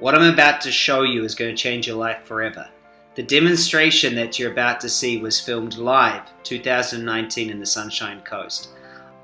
What I'm about to show you is going to change your life forever. The demonstration that you're about to see was filmed live 2019 in the Sunshine Coast.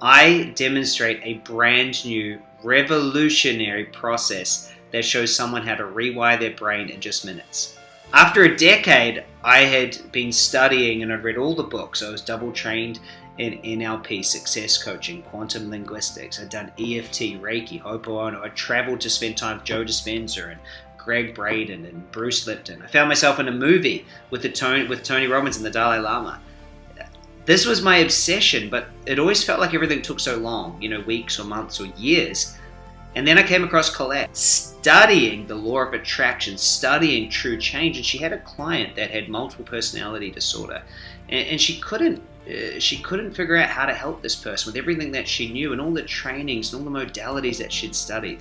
I demonstrate a brand new, revolutionary process that shows someone how to rewire their brain in just minutes. After a decade, I had been studying and I'd read all the books. I was double trained in NLP, success coaching, quantum linguistics. I'd done EFT, Reiki, Ho'oponopono. I traveled to spend time with Joe Dispenza and Greg Braden and Bruce Lipton. I found myself in a movie with Tony Robbins and the Dalai Lama. This was my obsession, but it always felt like everything took so long, weeks or months or years. And then I came across Colette, studying the law of attraction, studying true change, and she had a client that had multiple personality disorder, and she couldn't figure out how to help this person with everything that she knew and all the trainings and all the modalities that she'd studied.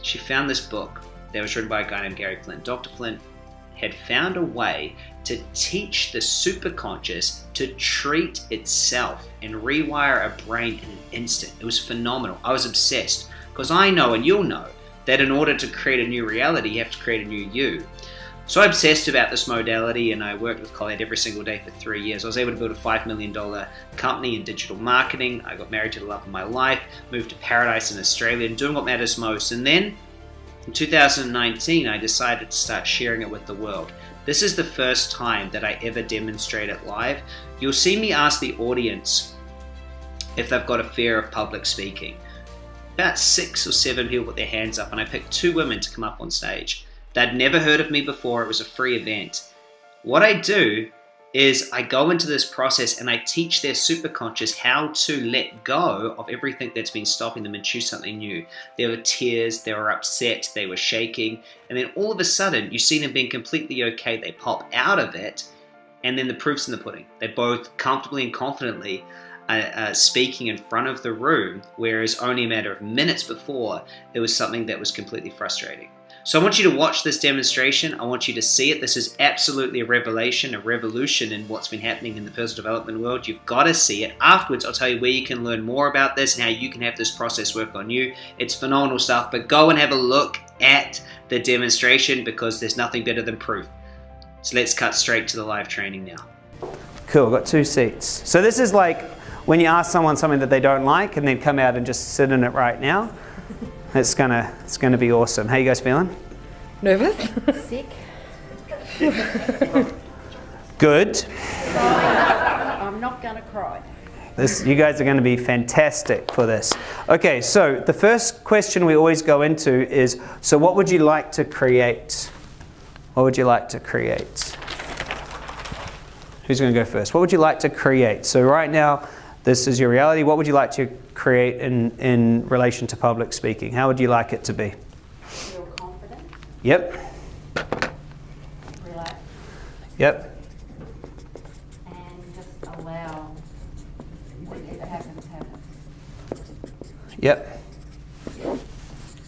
She found this book that was written by a guy named Gary Flint. Dr. Flint had found a way to teach the superconscious to treat itself and rewire a brain in an instant. It was phenomenal. I was obsessed because I know, and you'll know, that in order to create a new reality, you have to create a new you. So I obsessed about this modality, and I worked with Colette every single day for 3 years. I was able to build a $5 million company in digital marketing. I got married to the love of my life, moved to paradise in Australia, and doing what matters most. And then in 2019, I decided to start sharing it with the world. This is the first time that I ever demonstrate it live. You'll see me ask the audience if they've got a fear of public speaking. About 6 or 7 people put their hands up, and I picked 2 women to come up on stage. They'd never heard of me before. It was a free event. What I do is I go into this process and I teach their superconscious how to let go of everything that's been stopping them and choose something new. There were tears, they were upset, they were shaking, and then all of a sudden you see them being completely okay. They pop out of it, and then the proof's in the pudding. They're both comfortably and confidently speaking in front of the room, whereas only a matter of minutes before it was something that was completely frustrating. So I want you to watch this demonstration. I want you to see it. This is absolutely a revelation, a revolution in what's been happening in the personal development world. You've got to see it. Afterwards, I'll tell you where you can learn more about this and how you can have this process work on you. It's phenomenal stuff, but go and have a look at the demonstration because there's nothing better than proof. So let's cut straight to the live training now. Cool, got 2 seats. So this is like when you ask someone something that they don't like and then come out and just sit in it right now. It's gonna be awesome. How you guys feeling? Nervous? Sick. Good. I'm not gonna cry. You guys are gonna be fantastic for this. Okay, so the first question we always go into is, so what would you like to create? What would you like to create? Who's gonna go first? What would you like to create? So right now, this is your reality. What would you like to create in relation to public speaking? How would you like it to be? Feel confident. Yep. Relax. Yep. And just allow whatever happens, happens. Yep.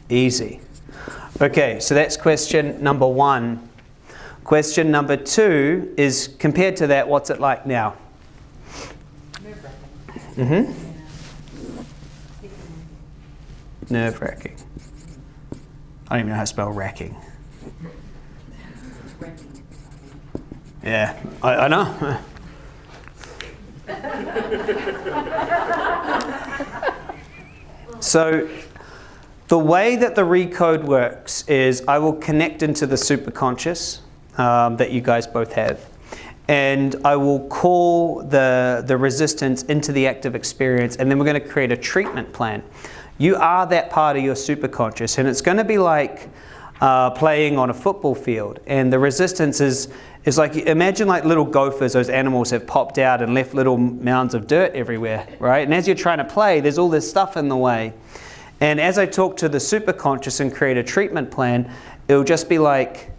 Easy. Okay, so that's question number 1. Question number 2 is, compared to that, what's it like now? Mm-hmm. Nerve-wracking. I don't even know how to spell racking. Yeah, I know. So the way that the recode works is I will connect into the superconscious that you guys both have. And I will call the resistance into the active experience, and then we're going to create a treatment plan. You are that part of your superconscious, and it's going to be like playing on a football field. And the resistance is like, imagine like little gophers, those animals have popped out and left little mounds of dirt everywhere, right? And as you're trying to play, there's all this stuff in the way. And as I talk to the superconscious and create a treatment plan, it'll just be like,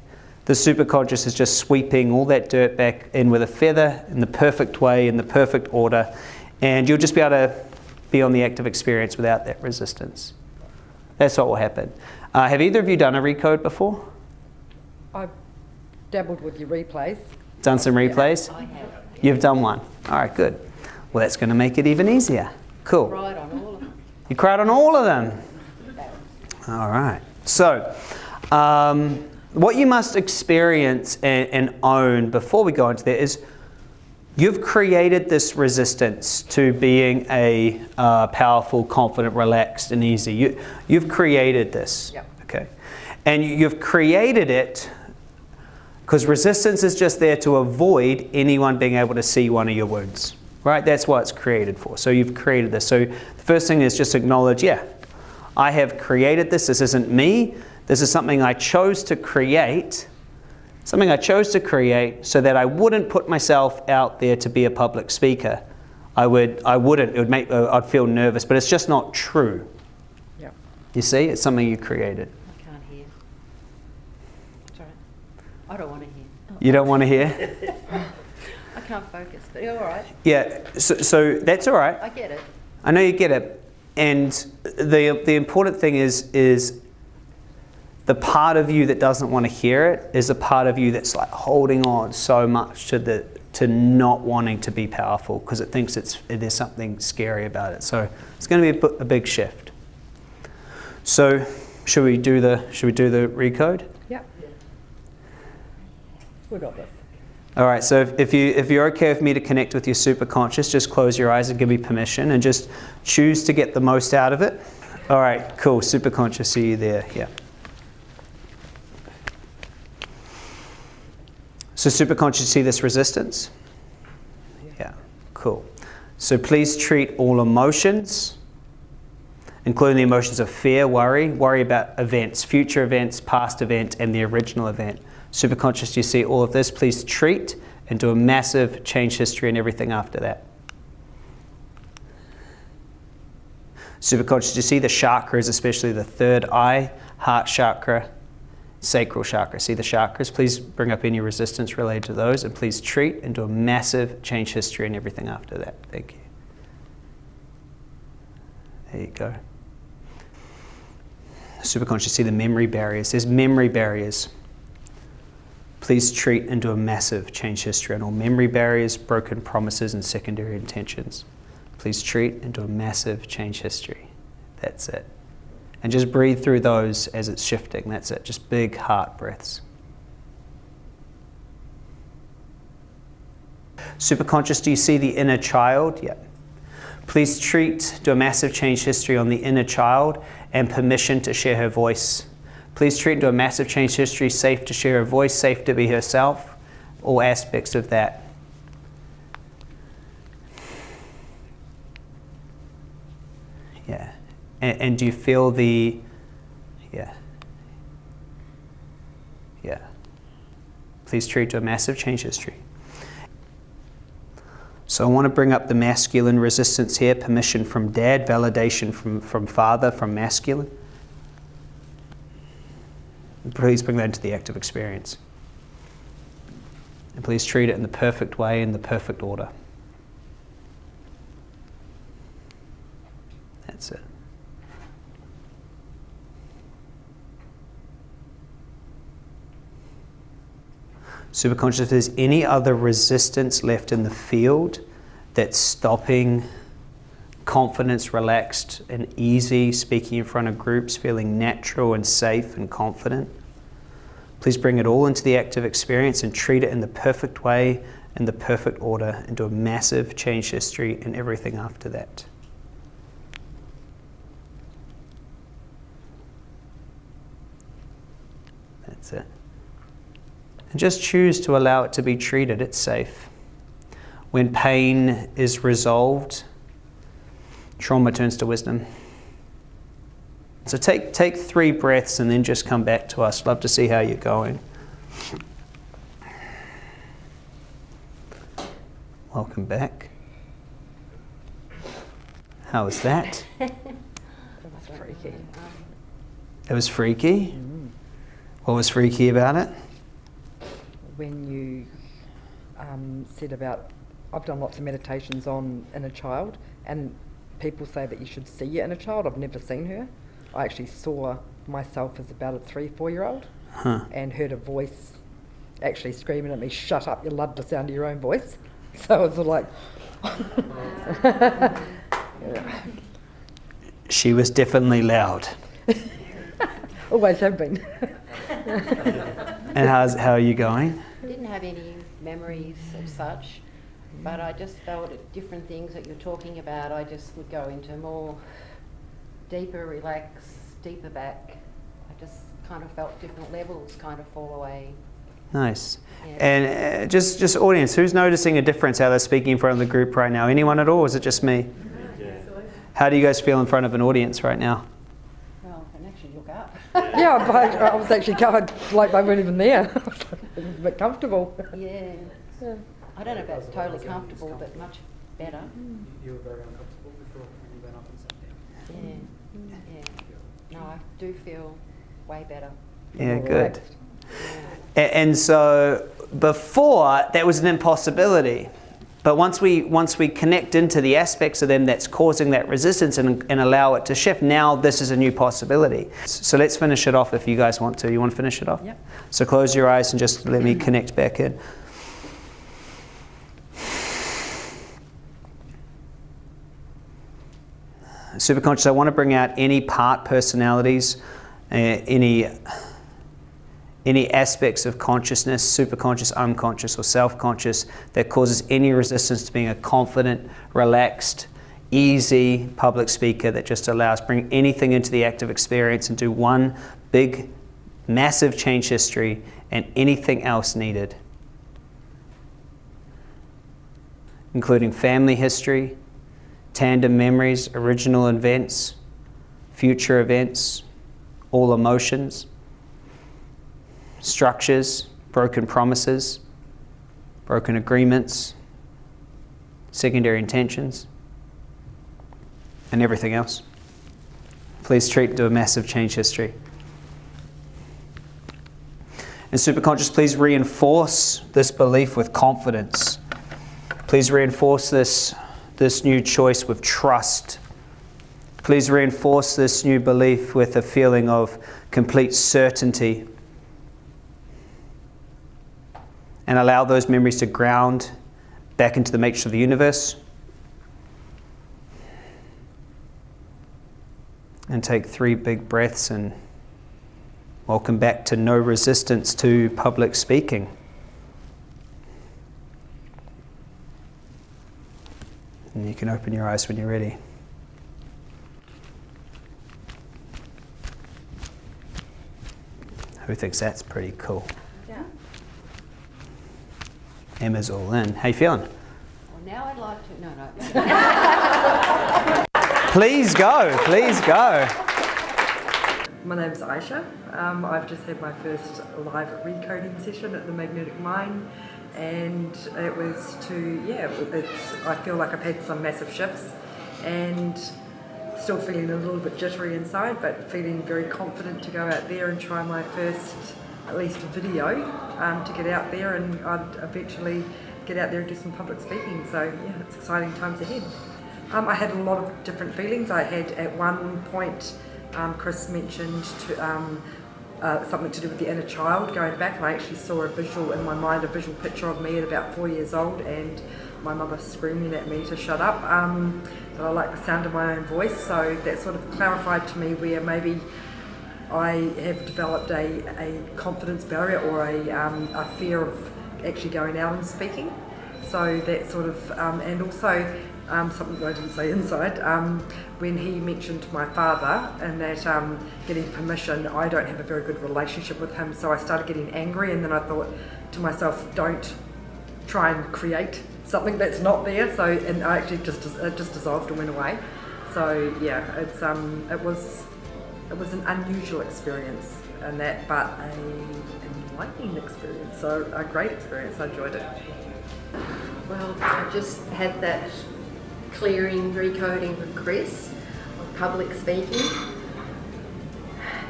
the superconscious is just sweeping all that dirt back in with a feather in the perfect way, in the perfect order, and you'll just be able to be on the active experience without that resistance. That's what will happen. Have either of you done a recode before? I've dabbled with your replays. Done some replays? I have. You've done one. All right, good. Well, that's going to make it even easier. Cool. Cried on all of them. You cried on all of them? All right. So, What you must experience and own before we go into that is you've created this resistance to being a powerful, confident, relaxed, and easy. You've created this. Yep. Okay. And you've created it because resistance is just there to avoid anyone being able to see one of your wounds. Right? That's what it's created for. So you've created this. So the first thing is just acknowledge, yeah, I have created this. This isn't me. This is something I chose to create. Something I chose to create so that I wouldn't put myself out there to be a public speaker. I wouldn't. It would make. I'd feel nervous, but it's just not true. Yeah. You see, it's something you created. I can't hear. Sorry. I don't want to hear. You don't want to hear? I can't focus, but you're all right. Yeah. So that's all right. I get it. I know you get it. And the important thing is the part of you that doesn't want to hear it is a part of you that's like holding on so much to not wanting to be powerful because it thinks there's something scary about it. So it's going to be a big shift. So should we do the recode? Yeah. We got this. All right. So if you're okay with me to connect with your superconscious, just close your eyes and give me permission and just choose to get the most out of it. All right. Cool. Superconscious. See you there. Yeah. So superconscious, see this resistance? Yeah, cool. So please treat all emotions, including the emotions of fear, worry about events, future events, past event, and the original event. Superconscious, you see all of this, please treat and do a massive change history and everything after that. Superconscious, you see the chakras, especially the third eye, heart chakra, sacral chakra. See the chakras? Please bring up any resistance related to those and please treat and do a massive change history and everything after that. Thank you. There you go. Superconscious, see the memory barriers. There's memory barriers. Please treat and do a massive change history on all memory barriers, broken promises, and secondary intentions. Please treat and do a massive change history. That's it. And just breathe through those as it's shifting. That's it. Just big heart breaths. Superconscious, do you see the inner child? Yeah. Please treat, do a massive change history on the inner child and permission to share her voice. Please treat, do a massive change history, safe to share her voice, safe to be herself, all aspects of that. Yeah. And do you feel the, yeah. Please treat to a massive change history. So I want to bring up the masculine resistance here, permission from dad, validation from father, from masculine. Please bring that into the active experience. And please treat it in the perfect way, in the perfect order. That's it. Superconscious, if there's any other resistance left in the field that's stopping confidence, relaxed and easy, speaking in front of groups, feeling natural and safe and confident, please bring it all into the active experience and treat it in the perfect way, in the perfect order, and do a massive change history and everything after that. That's it. And just choose to allow it to be treated. It's safe. When pain is resolved, trauma turns to wisdom. So take 3 breaths and then just come back to us. Love to see how you're going. Welcome back. How was that? That was freaky. It was freaky? What was freaky about it? When you said about, I've done lots of meditations on inner child, and people say that you should see your inner child. I've never seen her. I actually saw myself as about a 3-4-year-old and heard a voice actually screaming at me, "Shut up, you love the sound of your own voice." So it was like... She was definitely loud. Always have been. And how are you going? Didn't have any memories of such, but I just felt at different things that you're talking about, I just would go into more deeper relax, deeper back. I just kind of felt different levels kind of fall away. Nice. Yeah. And just audience, who's noticing a difference how they're speaking in front of the group right now? Anyone at all, or is it just me? Yeah. How do you guys feel in front of an audience right now? Well, I can actually look up. Yeah, but I was actually going like they weren't even there. It was a bit comfortable. Yeah. I don't know if that's totally comfortable, but much better. You were very uncomfortable before when you went up and sat down. Yeah. No, I do feel way better. Yeah, More good. relaxed. And so before, that was an impossibility. But once we connect into the aspects of them that's causing that resistance and allow it to shift, now this is a new possibility. So let's finish it off if you guys want to. You want to finish it off? Yep. So close your eyes and just let me connect back in. Superconscious, I want to bring out any part personalities, any aspects of consciousness, superconscious, unconscious, or self-conscious, that causes any resistance to being a confident, relaxed, easy public speaker that just allows, bring anything into the active experience and do one big, massive change history and anything else needed, including family history, tandem memories, original events, future events, all emotions, structures, broken promises, broken agreements, secondary intentions, and everything else. Please treat to a massive change history. And superconscious, please reinforce this belief with confidence. Please reinforce this new choice with trust. Please reinforce this new belief with a feeling of complete certainty. And allow those memories to ground back into the matrix of the universe. And take 3 big breaths and welcome back to no resistance to public speaking. And you can open your eyes when you're ready. Who thinks that's pretty cool? Yeah. Emma's all in. How you feeling? Well, now I'd like to... No. Please go, please go. My name's Aisha. I've just had my first live recoding session at the Magnetic Mind, and it was I feel like I've had some massive shifts and still feeling a little bit jittery inside, but feeling very confident to go out there and try my first, at least video, to get out there, and I'd eventually get out there and do some public speaking. So yeah, it's exciting times ahead. I had a lot of different feelings. I had at one point, Chris mentioned something to do with the inner child going back, and I actually saw a visual in my mind, a visual picture of me at about 4 years old and my mother screaming at me to shut up, that I like the sound of my own voice. So that sort of clarified to me where maybe I have developed a confidence barrier or a fear of actually going out and speaking. So that sort of, and also something I didn't say inside, when he mentioned my father and that getting permission, I don't have a very good relationship with him, so I started getting angry, and then I thought to myself, don't try and create something that's not there. So, and I actually just dissolved and went away. So yeah, it was an unusual experience, and that, but an enlightening experience. So a great experience. I enjoyed it. Well, I just had that clearing, recoding with Chris on public speaking,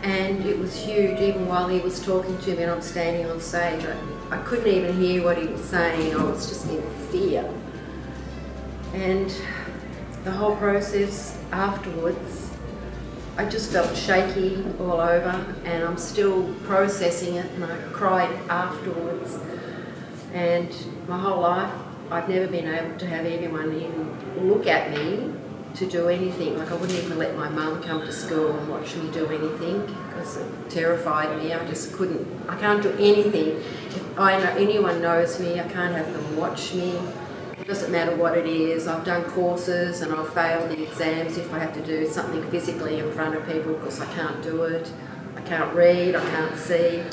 and it was huge. Even while he was talking to me and I'm standing on stage, I couldn't even hear what he was saying. I was just in fear, and the whole process afterwards, I just felt shaky all over, and I'm still processing it, and I cried afterwards. And my whole life, I've never been able to have anyone even look at me to do anything. Like I wouldn't even let my mum come to school and watch me do anything because it terrified me. I just couldn't. I can't do anything. If anyone knows me, I can't have them watch me. It doesn't matter what it is. I've done courses and I've failed the exams if I have to do something physically in front of people because I can't do it. I can't read, I can't see.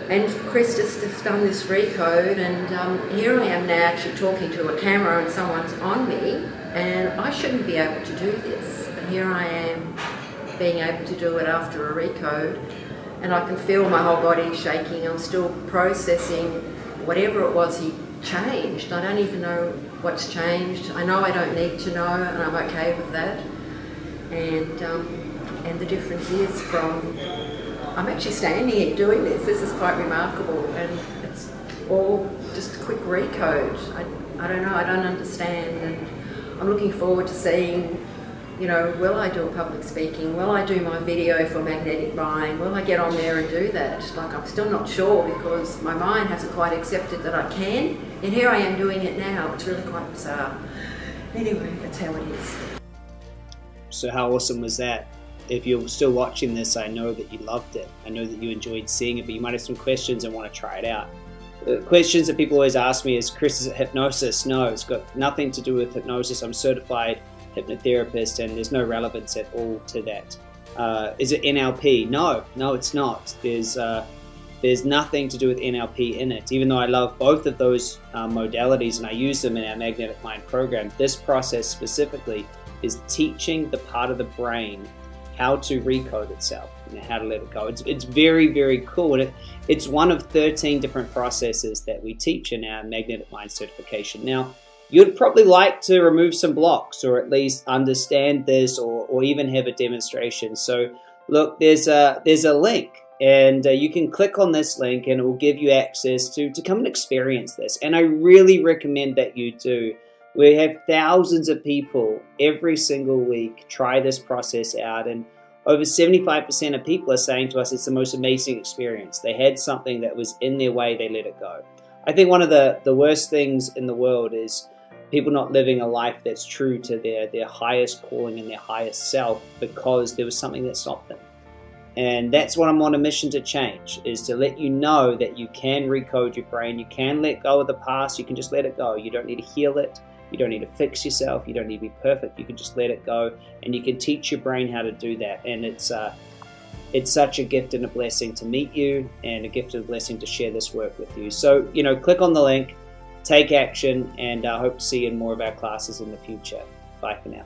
And Chris has done this recode, and here I am now actually talking to a camera and someone's on me, and I shouldn't be able to do this. But here I am being able to do it after a recode, and I can feel my whole body shaking. I'm still processing whatever it was he changed. I don't even know what's changed. I know I don't need to know, and I'm okay with that. And the difference is from, I'm actually standing here doing this. This is quite remarkable, and it's all just a quick recode. I don't know, I don't understand, and I'm looking forward to seeing, you know, will I do a public speaking? Will I do my video for magnetic buying? Will I get on there and do that? Like, I'm still not sure because my mind hasn't quite accepted that I can, and here I am doing it now. It's really quite bizarre. Anyway, that's how it is. So how awesome was that? If you're still watching this, I know that you loved it. I know that you enjoyed seeing it, but you might have some questions and want to try it out. The questions that people always ask me is, Chris, is it hypnosis? No, it's got nothing to do with hypnosis. I'm certified hypnotherapist, and there's no relevance at all to that. Is it NLP? No, it's not. There's nothing to do with NLP in it. Even though I love both of those modalities and I use them in our Magnetic Mind program, this process specifically is teaching the part of the brain how to recode itself and how to let it go. It's very, very cool. And it's one of 13 different processes that we teach in our Magnetic Mind certification. Now, you'd probably like to remove some blocks or at least understand this or even have a demonstration. So look, there's a link, and you can click on this link and it will give you access to come and experience this. And I really recommend that you do. We have thousands of people every single week try this process out, and over 75% of people are saying to us it's the most amazing experience. They had something that was in their way, they let it go. I think one of the worst things in the world is people not living a life that's true to their highest calling and their highest self because there was something that stopped them. And that's what I'm on a mission to change, is to let you know that you can recode your brain, you can let go of the past, you can just let it go. You don't need to heal it. You don't need to fix yourself. You don't need to be perfect. You can just let it go, and you can teach your brain how to do that. And it's such a gift and a blessing to meet you, and a gift and a blessing to share this work with you. So, you know, click on the link, take action, and I hope to see you in more of our classes in the future. Bye for now.